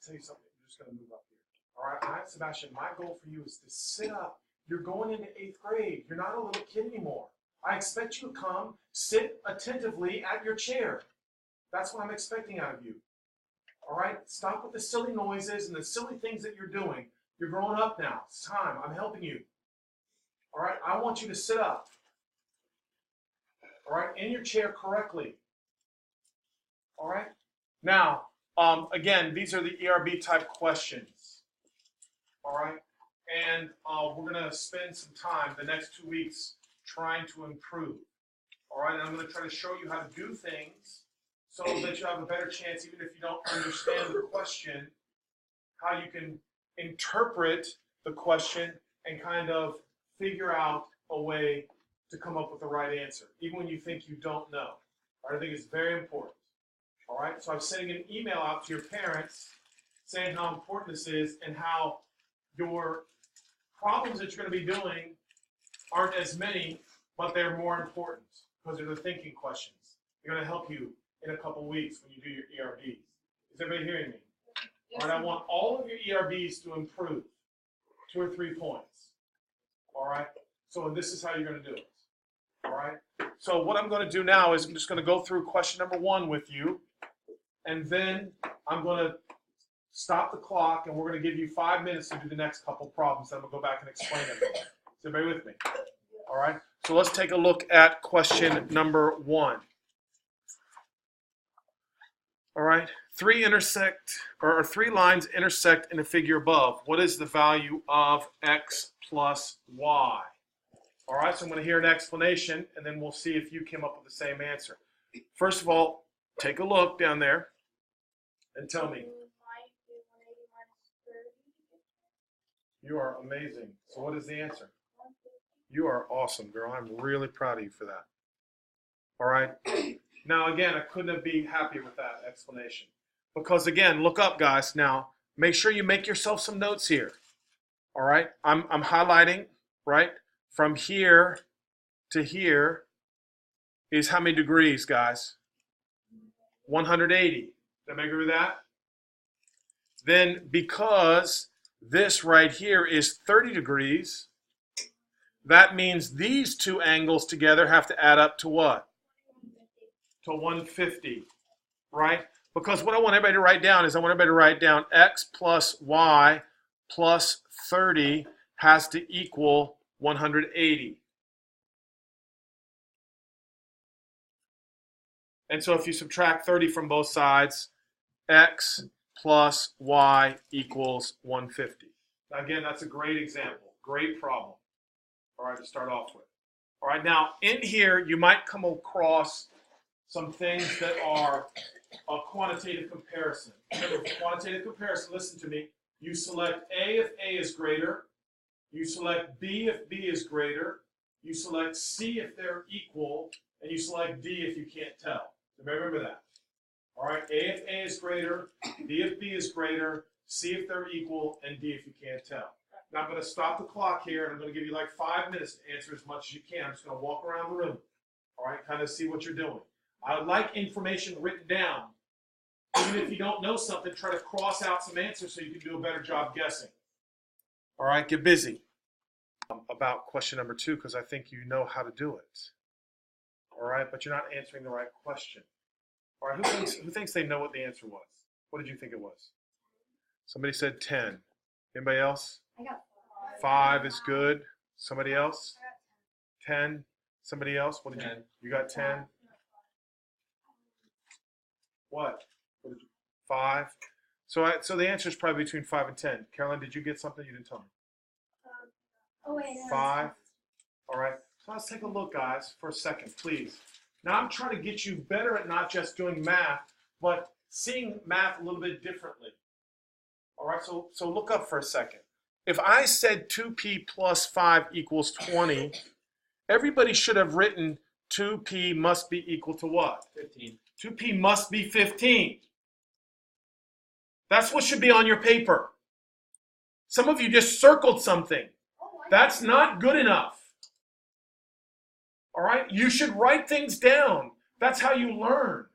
tell you something. I'm just going to move up here. All right, Sebastian, my goal for you is to sit up. You're going into 8th grade. You're not a little kid anymore. I expect you to come, sit attentively at your chair. That's what I'm expecting out of you. All right? Stop with the silly noises and the silly things that you're doing. You're growing up now. It's time. I'm helping you. All right? I want you to sit up. All right? In your chair correctly. All right? Now, again, these are the ERB type questions. All right? And we're going to spend some time the next 2 weeks trying to improve. All right? And I'm going to try to show you how to do things so that you have a better chance, even if you don't understand the question, how you can interpret the question and kind of figure out a way to come up with the right answer, even when you think you don't know. All right? I think it's very important. All right? So I'm sending an email out to your parents saying how important this is and how your problems that you're going to be doing aren't as many, but they're more important because they're the thinking questions. They're going to help you in a couple weeks when you do your ERBs. Is everybody hearing me? Yes. All right, I want all of your ERBs to improve 2 or 3 points. All right? So this is how you're going to do it. All right? So what I'm going to do now is I'm just going to go through question number 1 with you, and then I'm going to stop the clock, and we're going to give you 5 minutes to do the next couple problems. Then we'll go back and explain it. Is everybody with me? All right? So let's take a look at question number 1. All right? 3 lines intersect in the figure above. What is the value of x plus y? All right, so I'm going to hear an explanation, and then we'll see if you came up with the same answer. First of all, take a look down there and tell me. You are amazing. So what is the answer? You are awesome, girl. I'm really proud of you for that. All right. Now, again, I couldn't be happier with that explanation. Because, again, look up, guys. Now, make sure you make yourself some notes here. All right. I'm highlighting, right? From here to here is how many degrees, guys? 180. Did I agree with that? Then, because this right here is 30 degrees, that means these 2 angles together have to add up to what? To 150, right? Because what I want everybody to write down is I want everybody to write down x plus y plus 30 has to equal 180. And so if you subtract 30 from both sides, x plus y equals 150. Now again, that's a great example, great problem, all right, to start off with. All right, now in here, you might come across some things that are a quantitative comparison. Remember, quantitative comparison, listen to me. You select A if A is greater. You select B if B is greater. You select C if they're equal. And you select D if you can't tell. So remember that. All right, A if A is greater, B if B is greater, C if they're equal, and D if you can't tell. Now I'm going to stop the clock here, and I'm going to give you like 5 minutes to answer as much as you can. I'm just going to walk around the room, all right, kind of see what you're doing. I would like information written down. Even if you don't know something, try to cross out some answers so you can do a better job guessing. All right, get busy. About question number 2, because I think you know how to do it. All right, but you're not answering the right question. All right, who thinks they know what the answer was? What did you think it was? Somebody said 10. Anybody else? I got 5 is good. Somebody else? 10. Somebody else? What did you got 10? What? What did you? 5. So the answer is probably between 5 and 10. Caroline, did you get something? You didn't tell me. Oh wait. No, 5. All right. So let's take a look, guys, for a second, please. Now I'm trying to get you better at not just doing math, but seeing math a little bit differently. All right. So look up for a second. If I said 2p plus 5 equals 20, everybody should have written 2p must be equal to what? 15. 2p must be 15. That's what should be on your paper. Some of you just circled something. That's not good enough. All right? You should write things down. That's how you learn.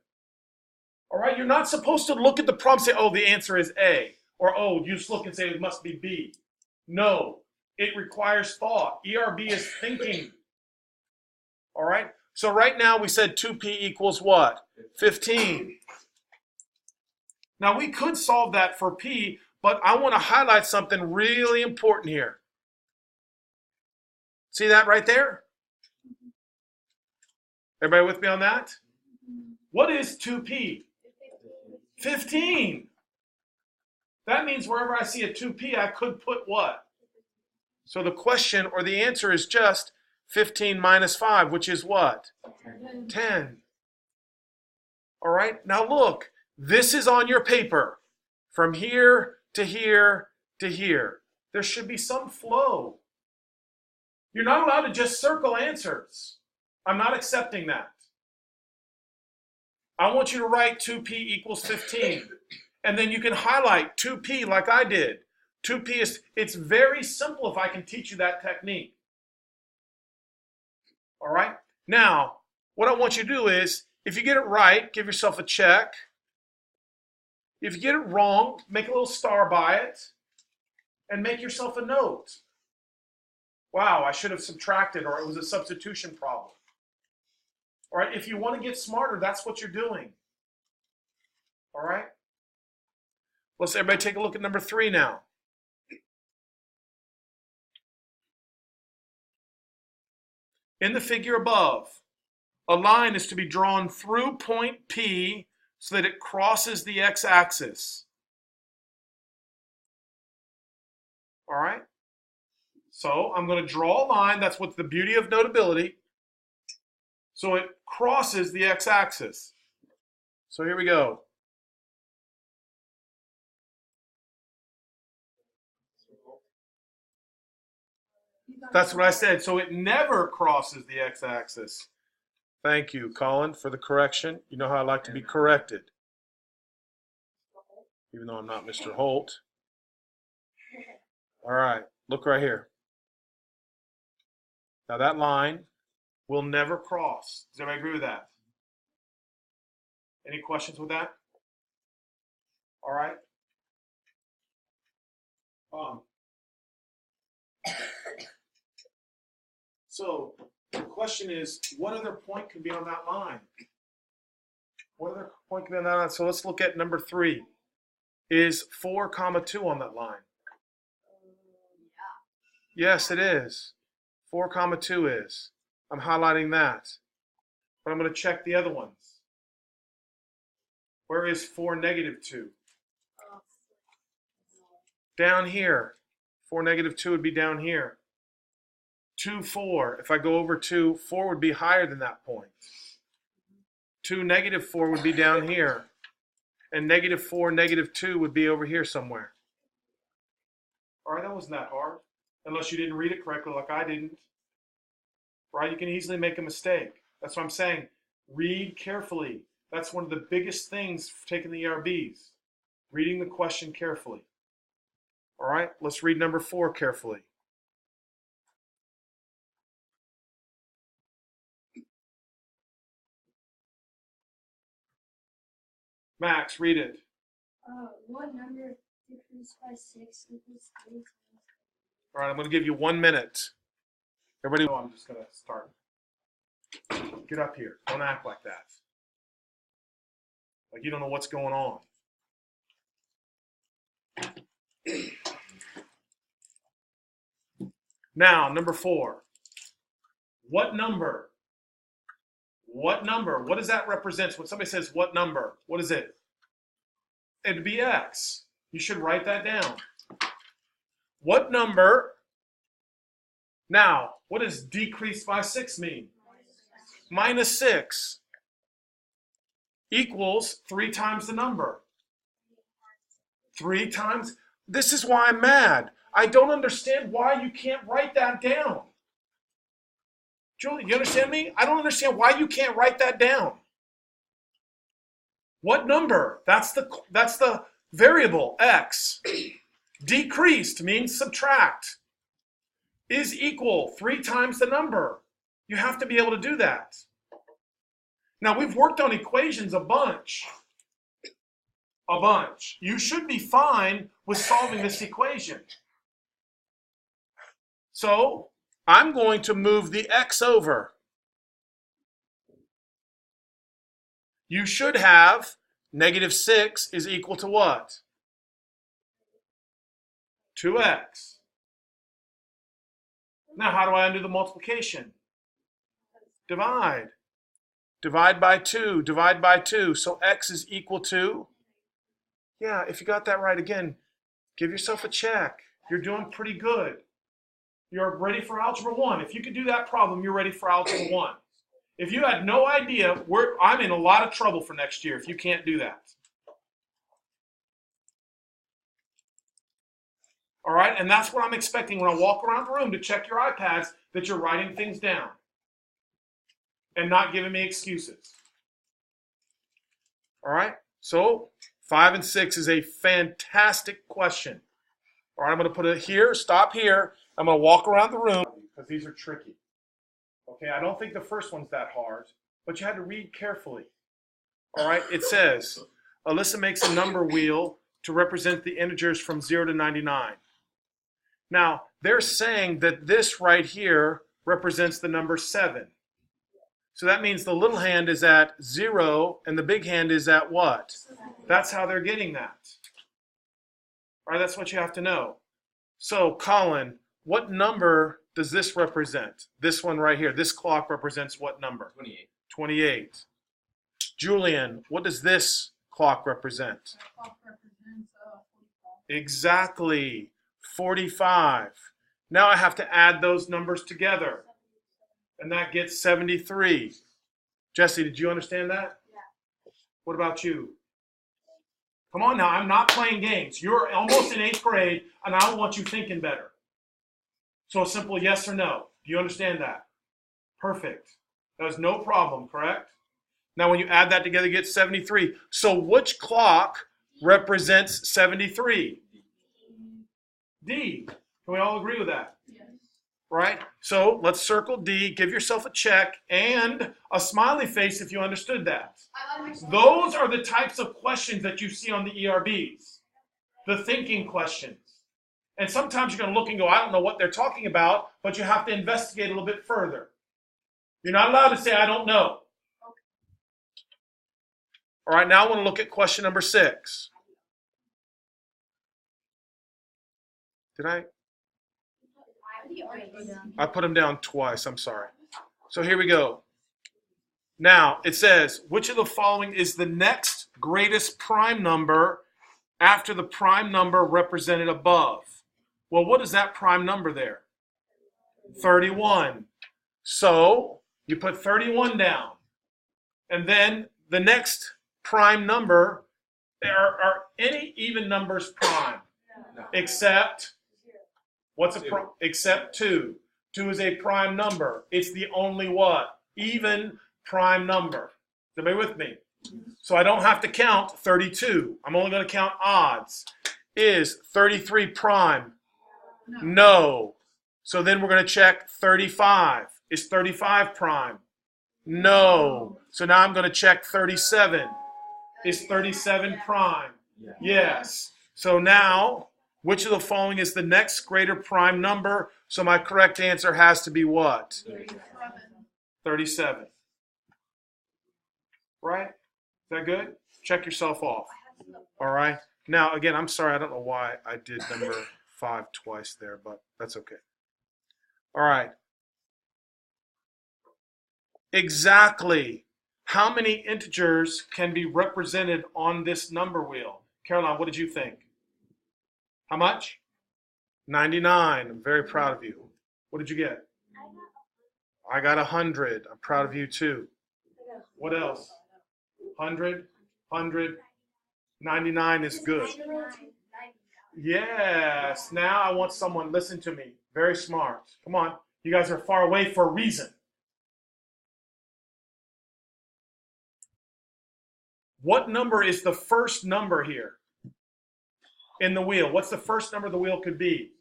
All right, you're not supposed to look at the problem and say, oh, the answer is A. Or, oh, you just look and say it must be B. No, it requires thought. ERB is thinking. All right, so right now we said 2p equals what? 15. Now we could solve that for p, but I want to highlight something really important here. See that right there? Everybody with me on that? What is 2p? 15. That means wherever I see a 2p, I could put what? So the question or the answer is just 15 minus 5, which is what? 10. All right, now look, this is on your paper. From here to here to here. There should be some flow. You're not allowed to just circle answers. I'm not accepting that. I want you to write 2p equals 15. And then you can highlight 2p like I did. 2p is, it's very simple if I can teach you that technique. All right? Now, what I want you to do is, if you get it right, give yourself a check. If you get it wrong, make a little star by it and make yourself a note. Wow, I should have subtracted, or it was a substitution problem. All right, if you want to get smarter, that's what you're doing. All right? Let's everybody take a look at number 3 now. In the figure above, a line is to be drawn through point P so that it crosses the x-axis. All right? So I'm going to draw a line. That's what's the beauty of notability. So it crosses the x-axis. So here we go. That's what I said. So it never crosses the x-axis. Thank you, Colin, for the correction. You know how I like to be corrected. Even though I'm not Mr. Holt. All right, look right here. Now that line will never cross. Does everybody agree with that? Any questions with that? All right. So the question is, what other point could be on that line? What other point could be on that line? So let's look at number 3. Is 4, 2 on that line? Yes, it is. 4, 2 is. I'm highlighting that. But I'm going to check the other ones. Where is 4, -2? Down here. 4, -2 would be down here. 2, 4. If I go over 2, 4 would be higher than that point. 2, -4 would be down here. And -4, -2 would be over here somewhere. All right, that wasn't that hard. Unless you didn't read it correctly like I didn't. Right, you can easily make a mistake. That's what I'm saying. Read carefully. That's one of the biggest things for taking the ERBs. Reading the question carefully. All right, let's read number 4 carefully. Max, read it. What number decreased by 6 equals 3 times? All right, I'm going to give you 1 minute. Everybody, I'm just going to start. Get up here. Don't act like that. Like you don't know what's going on. Now, number 4. What number? What number? What does that represent? When somebody says what number, what is it? It'd be x. You should write that down. What number? Now, what does decrease by 6 mean? -6 equals 3 times the number. 3 times. This is why I'm mad. I don't understand why you can't write that down. Julie, you understand me? I don't understand why you can't write that down. What number? That's the variable, x. Decreased means subtract. Is equal 3 times the number. You have to be able to do that. Now, we've worked on equations a bunch. A bunch. You should be fine with solving this equation. So I'm going to move the x over. You should have -6 is equal to what? 2x. Now how do I undo the multiplication? Divide. Divide by 2. Divide by 2. So x is equal to, yeah, if you got that right, again, give yourself a check. You're doing pretty good. You're ready for Algebra 1. If you could do that problem, you're ready for Algebra 1. If you had no idea, I'm in a lot of trouble for next year if you can't do that. All right, and that's what I'm expecting when I walk around the room to check your iPads, that you're writing things down and not giving me excuses. All right, so 5 and 6 is a fantastic question. All right, I'm going to put it here, stop here. I'm going to walk around the room because these are tricky. Okay, I don't think the first one's that hard, but you had to read carefully. All right, it says, Alyssa makes a number wheel to represent the integers from 0 to 99. Now, they're saying that this right here represents the number 7. So that means the little hand is at 0 and the big hand is at what? That's how they're getting that. All right, that's what you have to know. So, Colin, what number does this represent? This one right here. This clock represents what number? 28. 28. Julian, what does this clock represent? That clock represents 45. Exactly. 45. Now I have to add those numbers together. And that gets 73. Jesse, did you understand that? Yeah. What about you? Come on now, I'm not playing games. You're almost in 8th grade, and I want you thinking better. So a simple yes or no. Do you understand that? Perfect. That's no problem, correct? Now when you add that together, you get 73. So which clock represents 73? D. Can we all agree with that? Yes. Right? So let's circle D, give yourself a check, and a smiley face if you understood that. Those are the types of questions that you see on the ERBs, the thinking questions. And sometimes you're going to look and go, I don't know what they're talking about, but you have to investigate a little bit further. You're not allowed to say, I don't know. All right, now I want to look at question number 6. Did I put them down twice, I'm sorry. So here we go. Now, it says, which of the following is the next greatest prime number after the prime number represented above? Well, what is that prime number there? 31. So, you put 31 down. And then the next prime number, are any even numbers prime? No. Except, what's a 2. prime? Except 2. 2 is a prime number. It's the only what? Even prime number. Is everybody with me? So I don't have to count 32. I'm only going to count odds. Is 33 prime? No. So then we're going to check 35. Is 35 prime? No. So now I'm going to check 37. Is 37 prime? Yeah. Yes. So now, which of the following is the next greater prime number? So my correct answer has to be what? 37. Right? Is that good? Check yourself off. All right. Now, again, I'm sorry. I don't know why I did number 5 twice there, but that's okay. All right. Exactly. How many integers can be represented on this number wheel? Caroline, what did you think? How much? 99. I'm very proud of you. What did you get? I got 100. I'm proud of you too. What else? 100, 100, 99 is good. Yes. Now I want someone, listen to me. Very smart. Come on. You guys are far away for a reason. What number is the first number here in the wheel? What's the first number the wheel could be?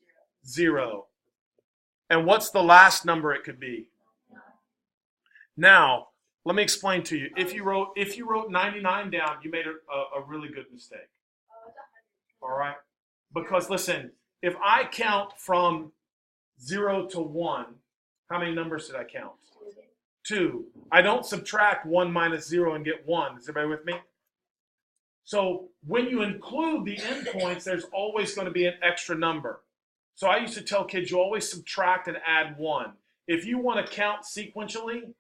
0. And what's the last number it could be? Now, let me explain to you. If you wrote 99 down, you made a really good mistake. All right? Because listen, if I count from 0 to 1, how many numbers did I count? 2. I don't subtract 1 minus 0 and get 1. Is everybody with me? So when you include the endpoints, there's always going to be an extra number. So I used to tell kids you always subtract and add 1. If you want to count sequentially,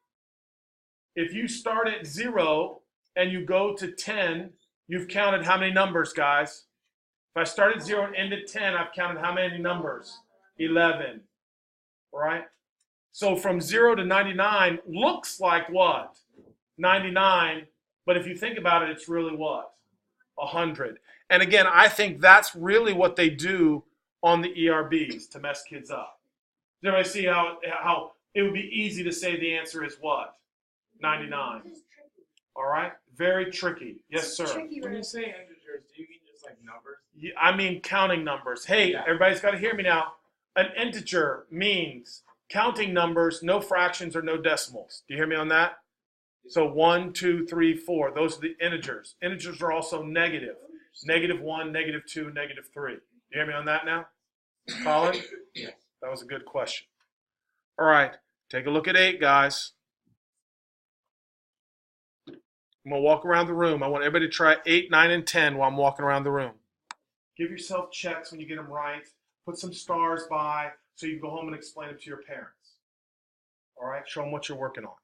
if you start at 0 and you go to 10, you've counted how many numbers, guys? If I start at 0 and end at 10, I've counted how many numbers? 11. All right? So from 0 to 99 looks like what? 99. But if you think about it, it's really what? 100. And again, I think that's really what they do on the ERBs to mess kids up. Does everybody see how it would be easy to say the answer is what? 99. All right? Very tricky. Yes, sir. When you say integers, do you mean just like numbers? Yeah, I mean counting numbers. Hey, everybody's got to hear me now. An integer means counting numbers, no fractions or no decimals. Do you hear me on that? So 1, 2, 3, 4. Those are the integers. Integers are also negative. -1, -2, -3. You hear me on that now? Colin? Yes. That was a good question. All right. Take a look at 8, guys. I'm going to walk around the room. I want everybody to try 8, 9, and 10 while I'm walking around the room. Give yourself checks when you get them right. Put some stars by so you can go home and explain it to your parents. All right? Show them what you're working on.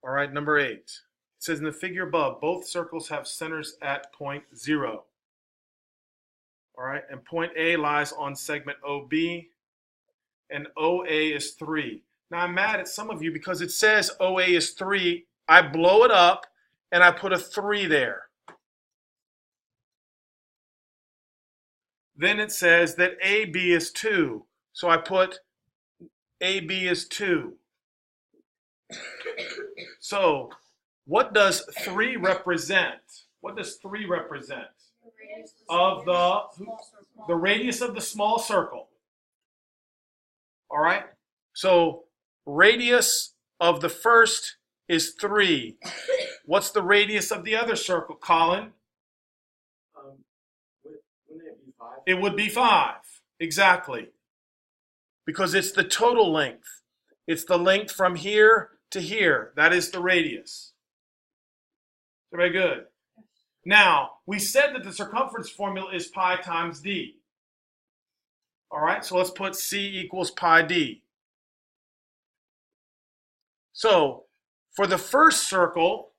All right, number 8. It says in the figure above, both circles have centers at point 0. All right, and point A lies on segment OB, and OA is 3. Now, I'm mad at some of you because it says OA is 3. I blow it up, and I put a 3 there. Then it says that AB is 2. So I put AB is 2. So what does 3 represent? What does 3 represent? Of the radius of the small circle. All right? So radius of the first is 3. What's the radius of the other circle, Colin? Wouldn't it be 5? It would be 5. Exactly. Because it's the total length. It's the length from here to here. That is the radius. Very good. Now, we said that the circumference formula is pi times d. All right, so let's put C equals pi d. So, for the first circle,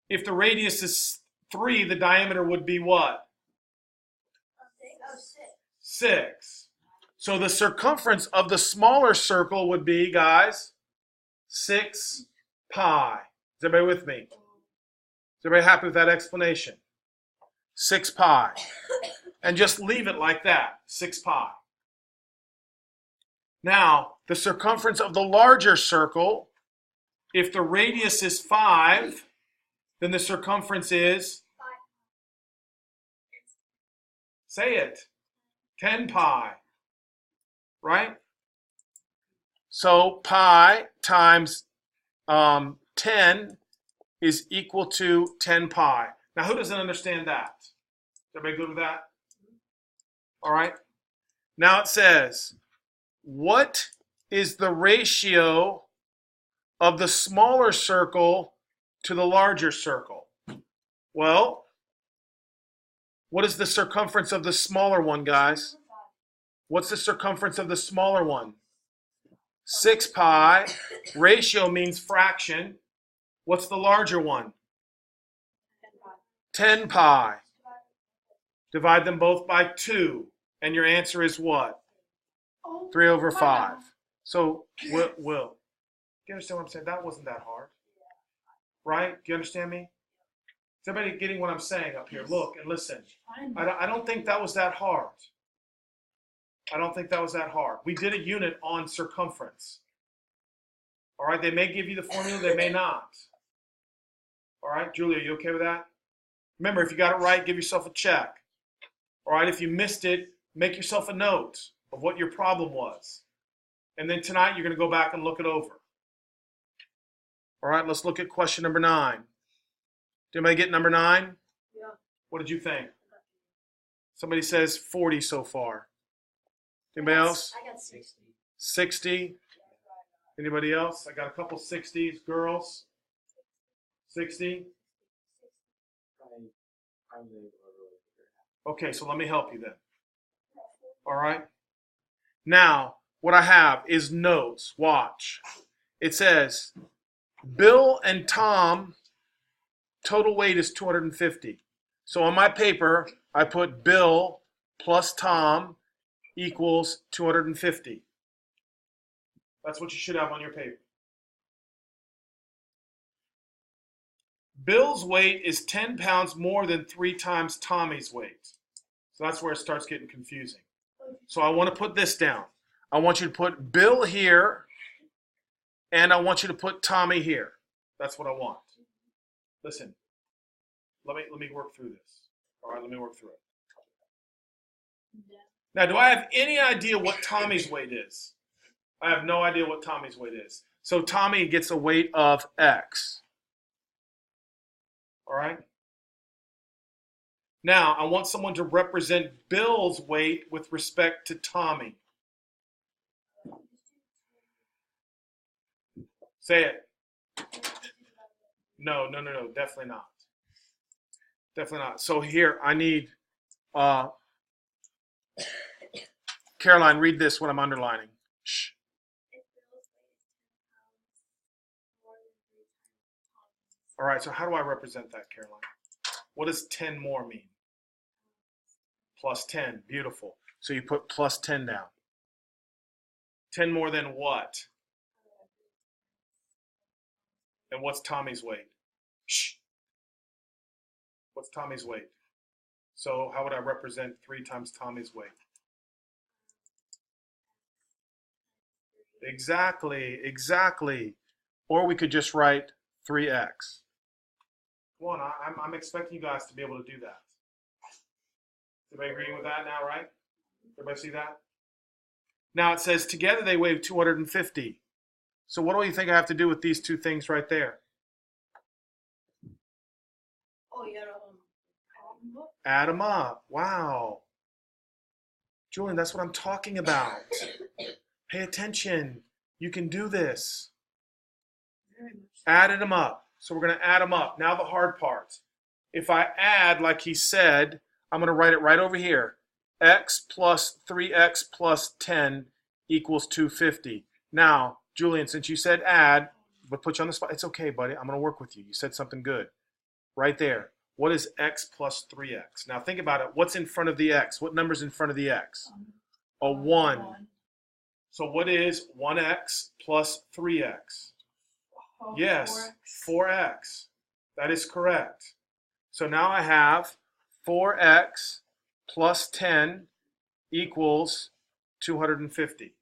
if the radius is 3, the diameter would be what? 6. So the circumference of the smaller circle would be, guys, 6 pi. Is everybody with me? Is everybody happy with that explanation? 6 pi. And just leave it like that, 6 pi. Now, the circumference of the larger circle, if the radius is 5, then the circumference is? Say it. 10 pi. Right? So pi times 10 is equal to 10 pi. Now, who doesn't understand that? Is everybody good with that? All right. Now it says, what is the ratio of the smaller circle to the larger circle? Well, what is the circumference of the smaller one, guys? What's the circumference of the smaller one? 6 pi. Ratio means fraction. What's the larger one? 10 pi. Divide them both by 2. And your answer is what? 3 over 5. So, Will, do you understand what I'm saying? That wasn't that hard. Right? Do you understand me? Is everybody getting what I'm saying up here? Look and listen. I don't think that was that hard. I don't think that was that hard. We did a unit on circumference. All right, they may give you the formula, they may not. All right, Julia, you okay with that? Remember, if you got it right, give yourself a check. All right, if you missed it, make yourself a note of what your problem was. And then tonight, you're going to go back and look it over. All right, let's look at question number 9. Did anybody get number 9? Yeah. What did you think? Somebody says 40 so far. Anybody else? I got 60. 60. Anybody else? I got a couple 60s. Girls? 60. I was able to really figure it out. Okay, so let me help you then. All right. Now, what I have is notes. Watch. It says, Bill and Tom, total weight is 250. So on my paper, I put Bill plus Tom equals 250. That's what you should have on your paper. Bill's weight is 10 pounds more than 3 times Tommy's weight. So that's where it starts getting confusing. So I want to put this down. I want you to put Bill here, and I want you to put Tommy here. That's what I want. Listen, let me work through this. All right, let me work through it. Now, do I have any idea what Tommy's weight is? I have no idea what Tommy's weight is. So Tommy gets a weight of X. All right? Now, I want someone to represent Bill's weight with respect to Tommy. Say it. No, definitely not. Definitely not. So here, I need, Caroline, read this when I'm underlining. Shh. All right, so how do I represent that, Caroline? What does 10 more mean? Plus 10, beautiful. So you put plus 10 down. 10 more than what? And what's Tommy's weight? Shh. What's Tommy's weight? So how would I represent 3 times Tommy's weight? Exactly. Or we could just write 3x. Come on, I'm expecting you guys to be able to do that. Everybody agreeing with that now, right? Everybody see that? Now it says together they weigh 250. So what do you think I have to do with these two things right there? Oh, you gotta Add them up. Wow. Julian, that's what I'm talking about. Pay attention. You can do this. Added them up. So we're going to add them up. Now the hard part. If I add, like he said, I'm going to write it right over here. X plus 3x plus 10 equals 250. Now, Julian, since you said add, but put you on the spot. It's okay, buddy. I'm going to work with you. You said something good. Right there. What is x plus 3x? Now think about it. What's in front of the x? What number's in front of the x? A 1. So what is 1x plus 3x? Yes, 4x. That is correct. So now I have 4x plus 10 equals 250.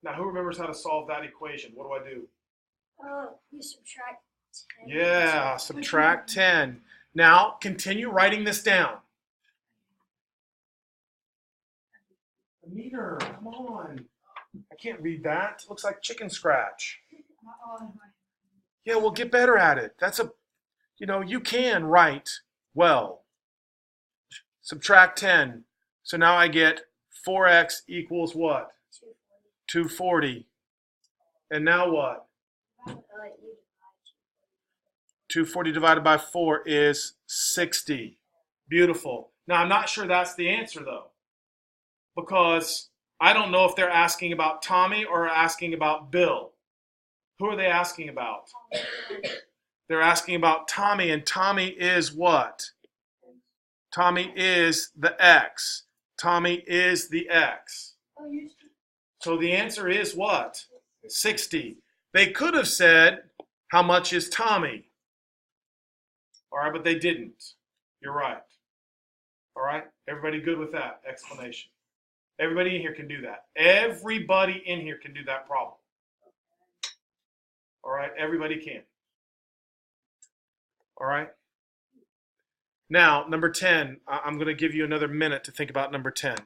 Now who remembers how to solve that equation? What do I do? you subtract 10. Yeah, subtract 10. Now continue writing this down. A meter, come on. I can't read that. It looks like chicken scratch. Yeah, well, get better at it. That's you can write well. Subtract 10. So now I get 4x equals what? 240. And now what? 240 divided by 4 is 60. Beautiful. Now, I'm not sure that's the answer, though, because I don't know if they're asking about Tommy or asking about Bill. Who are they asking about? They're asking about Tommy, and Tommy is what? Tommy is the X. Tommy is the X. So the answer is what? 60. They could have said, how much is Tommy? All right, but they didn't. You're right. All right, everybody good with that explanation? Everybody in here can do that. Everybody in here can do that problem. All right, everybody can. All right. Now, number 10, I'm going to give you another minute to think about number 10.